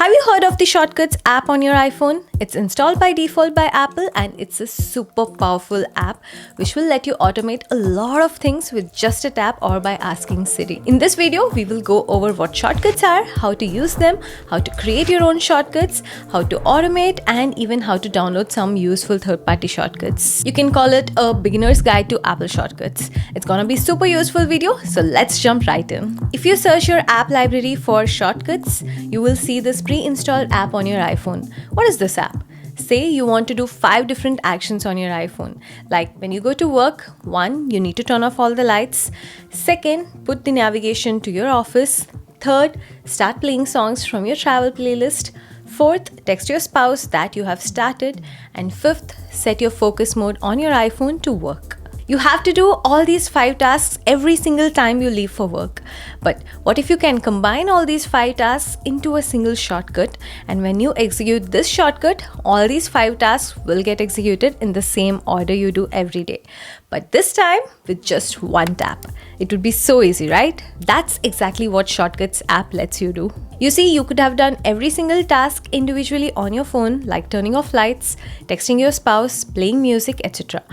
Have you heard of the Shortcuts app on your iPhone? It's installed by default by Apple and it's a super powerful app which will let you automate a lot of things with just a tap or by asking Siri. In this video, we will go over what shortcuts are, how to use them, how to create your own shortcuts, how to automate, and even how to download some useful third-party shortcuts. You can call it a beginner's guide to Apple shortcuts. It's gonna be super useful video, so let's jump right in. If you search your app library for shortcuts, you will see this pre-installed app on your iPhone. What is this app? Say you want to do 5 different actions on your iPhone. Like when you go to work, 1, you need to turn off all the lights. 2nd, put the navigation to your office. 3rd, start playing songs from your travel playlist. 4th, text your spouse that you have started. And 5th, set your focus mode on your iPhone to work. You have to do all these 5 tasks every single time you leave for work. But what if you can combine all these 5 tasks into a single shortcut, and when you execute this shortcut, all these 5 tasks will get executed in the same order you do every day. But this time with just one tap. It would be so easy, right? That's exactly what Shortcuts app lets you do. You see, you could have done every single task individually on your phone, like turning off lights, texting your spouse, playing music, etc.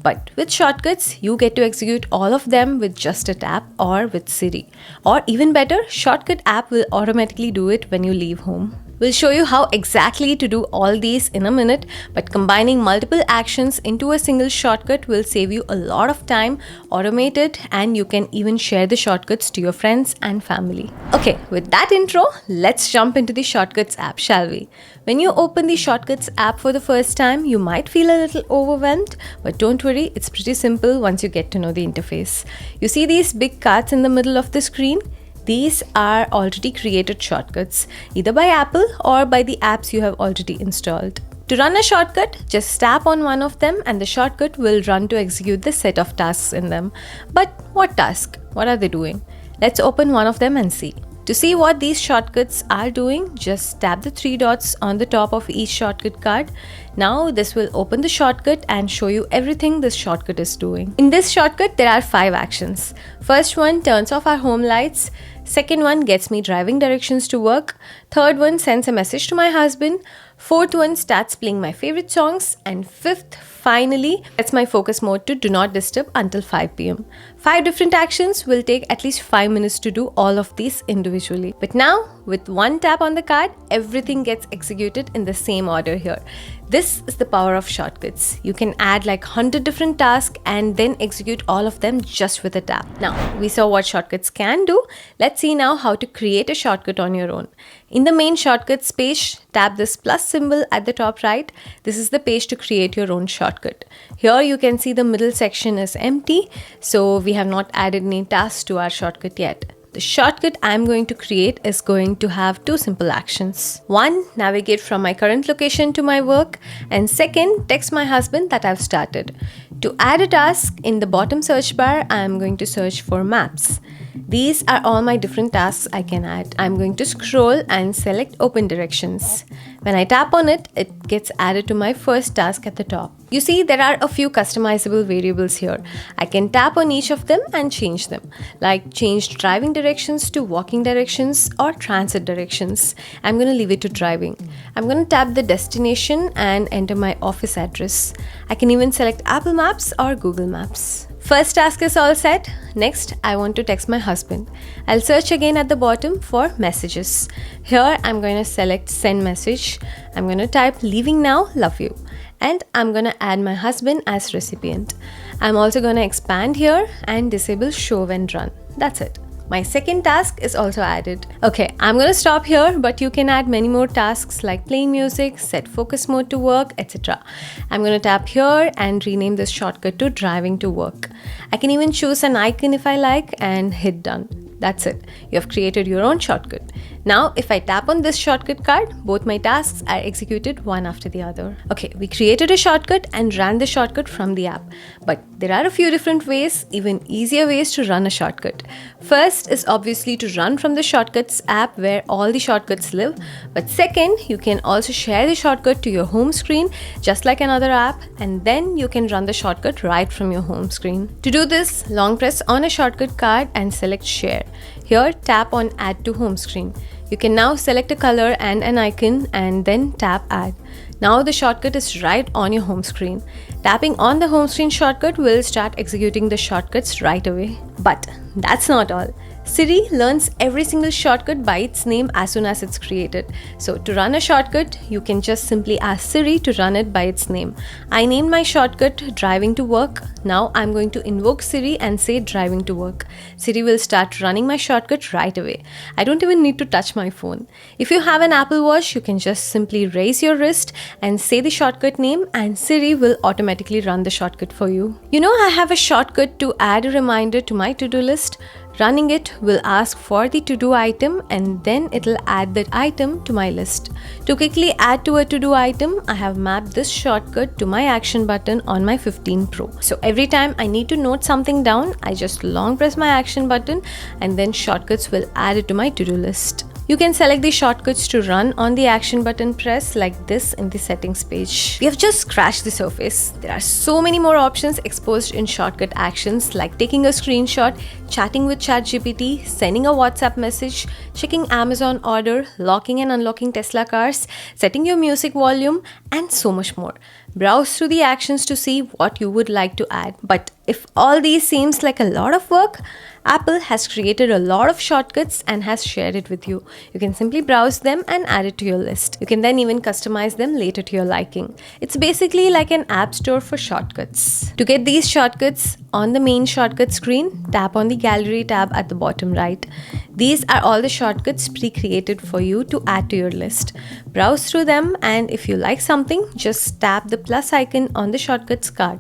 But with Shortcuts, you get to execute all of them with just a tap or with Siri. Or even better, Shortcut app will automatically do it when you leave home. We'll show you how exactly to do all these in a minute, but combining multiple actions into a single shortcut will save you a lot of time, automate it, and you can even share the shortcuts to your friends and family. Okay, with that intro, let's jump into the Shortcuts app, shall we? When you open the Shortcuts app for the first time, you might feel a little overwhelmed, but don't worry, it's pretty simple once you get to know the interface. You see these big cards in the middle of the screen? These are already created shortcuts, either by Apple or by the apps you have already installed. To run a shortcut, just tap on one of them and the shortcut will run to execute the set of tasks in them. But what task? What are they doing? Let's open one of them and see. To see what these shortcuts are doing, just tap the 3 dots on the top of each shortcut card. Now this will open the shortcut and show you everything this shortcut is doing. In this shortcut, there are 5 actions. First one turns off our home lights. Second one gets me driving directions to work. Third one sends a message to my husband. Fourth one starts playing my favorite songs. And 5th, finally, sets my focus mode to do not disturb until 5 p.m. 5 different actions will take at least 5 minutes to do all of these individually. But now, with one tap on the card, everything gets executed in the same order here. This is the power of shortcuts. You can add like 100 different tasks and then execute all of them just with a tap. Now, we saw what shortcuts can do. Let's see now how to create a shortcut on your own. In the main shortcuts page, tap this plus symbol at the top right. This is the page to create your own shortcut. Here you can see the middle section is empty, so we have not added any tasks to our shortcut yet. The shortcut I'm going to create is going to have 2 simple actions. 1, navigate from my current location to my work, and 2nd, text my husband that I've started. To add a task, in the bottom search bar, I'm going to search for maps. These are all my different tasks I can add. I'm going to scroll and select open directions. When I tap on it, it gets added to my first task at the top. You see, there are a few customizable variables here. I can tap on each of them and change them, like change driving directions to walking directions or transit directions. I'm going to leave it to driving. I'm going to tap the destination and enter my office address. I can even select Apple Maps or Google Maps. First task is all set. Next, I want to text my husband. I'll search again at the bottom for messages. Here, I'm going to select send message. I'm going to type leaving now, love you. And I'm going to add my husband as recipient. I'm also going to expand here and disable show when run. That's it. My second task is also added. Okay, I'm going to stop here, but you can add many more tasks like playing music, set focus mode to work, etc. I'm going to tap here and rename this shortcut to driving to work. I can even choose an icon if I like and hit done. That's it. You have created your own shortcut. Now, if I tap on this shortcut card, both my tasks are executed one after the other. Okay, we created a shortcut and ran the shortcut from the app. But there are a few different ways, even easier ways to run a shortcut. First is obviously to run from the Shortcuts app where all the shortcuts live. But second, you can also share the shortcut to your home screen, just like another app, and then you can run the shortcut right from your home screen. To do this, long press on a shortcut card and select share. Here, tap on add to home screen. You can now select a color and an icon and then tap Add. Now the shortcut is right on your home screen. Tapping on the home screen shortcut will start executing the shortcuts right away. But that's not all. Siri learns every single shortcut by its name as soon as it's created. So to run a shortcut, you can just simply ask Siri to run it by its name. I named my shortcut driving to work. Now I'm going to invoke Siri and say driving to work. Siri will start running my shortcut right away. I don't even need to touch my phone. If you have an Apple Watch, you can just simply raise your wrist and say the shortcut name and Siri will automatically run the shortcut for you. You know, I have a shortcut to add a reminder to my to-do list. Running it will ask for the to-do item and then it'll add that item to my list. To quickly add to a to-do item, I have mapped this shortcut to my action button on my 15 Pro. So every time I need to note something down, I just long press my action button and then shortcuts will add it to my to-do list. You can select the shortcuts to run on the action button press like this in the settings page. We have just scratched the surface. There are so many more options exposed in shortcut actions like taking a screenshot, chatting with ChatGPT, sending a WhatsApp message, checking Amazon order, locking and unlocking Tesla cars, setting your music volume, and so much more. Browse through the actions to see what you would like to add. But if all these seems like a lot of work, Apple has created a lot of shortcuts and has shared it with you. You can simply browse them and add it to your list. You can then even customize them later to your liking. It's basically like an app store for shortcuts. To get these shortcuts on the main shortcut screen, tap on the Gallery tab at the bottom right. These are all the shortcuts pre-created for you to add to your list. Browse through them and if you like something, just tap the plus icon on the shortcuts card.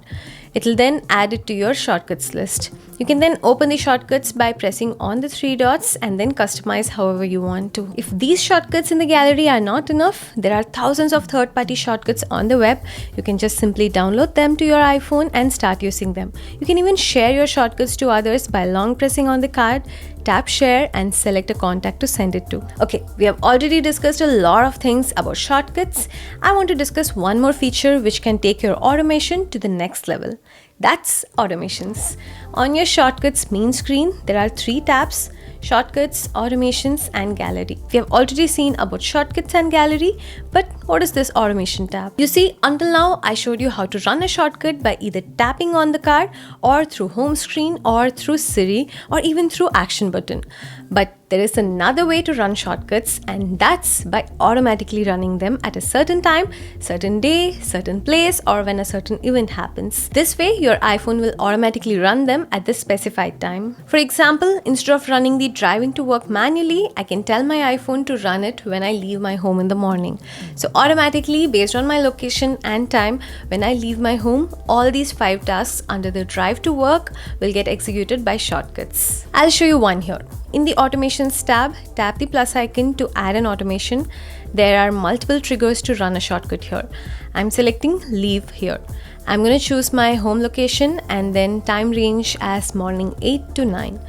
It'll then add it to your shortcuts list. You can then open the shortcuts by pressing on the three dots and then customize however you want to. If these shortcuts in the gallery are not enough, there are thousands of third-party shortcuts on the web. You can just simply download them to your iPhone and start using them. You can even share your shortcuts to others by long pressing on the card, tap share and select a contact to send it to. Okay, we have already discussed a lot of things about shortcuts. I want to discuss one more feature which can take your automation to the next level. That's automations. On your shortcuts main screen, there are three tabs: Shortcuts, Automations, and Gallery. We have already seen about Shortcuts and Gallery, but what is this Automation tab? You see, until now, I showed you how to run a shortcut by either tapping on the card or through home screen or through Siri or even through action button. But there is another way to run shortcuts, and that's by automatically running them at a certain time, certain day, certain place, or when a certain event happens. This way, your iPhone will automatically run them at the specified time. For example, instead of running the driving to work manually, I can tell my iPhone to run it when I leave my home in the morning. So automatically, based on my location and time, when I leave my home, all these 5 tasks under the drive to work will get executed by shortcuts. I'll show you one here. In the Automations tab, tap the plus icon to add an automation. There are multiple triggers to run a shortcut here. I'm selecting Leave here. I'm going to choose my home location and then time range as morning 8 to 9.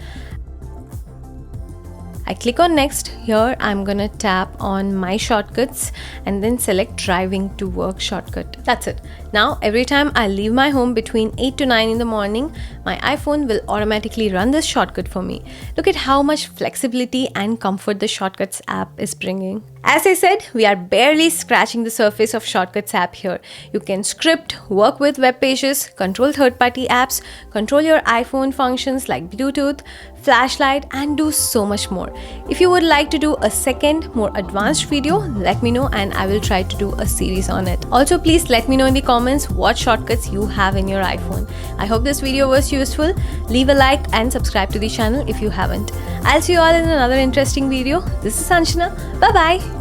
I click on next. Here I'm gonna tap on my shortcuts and then select driving to work shortcut. That's it. Now every time I leave my home between 8 to 9 in the morning, my iPhone will automatically run this shortcut for me. Look at how much flexibility and comfort the Shortcuts app is bringing. As I said, we are barely scratching the surface of Shortcuts app here. You can script, work with web pages, control third-party apps, control your iPhone functions like Bluetooth, flashlight, and do so much more. If you would like to do a second, more advanced video, let me know and I will try to do a series on it. Also, please let me know in the comments what shortcuts you have in your iPhone. I hope this video was useful. Leave a like and subscribe to the channel if you haven't. I'll see you all in another interesting video. This is Anjana. Bye-bye.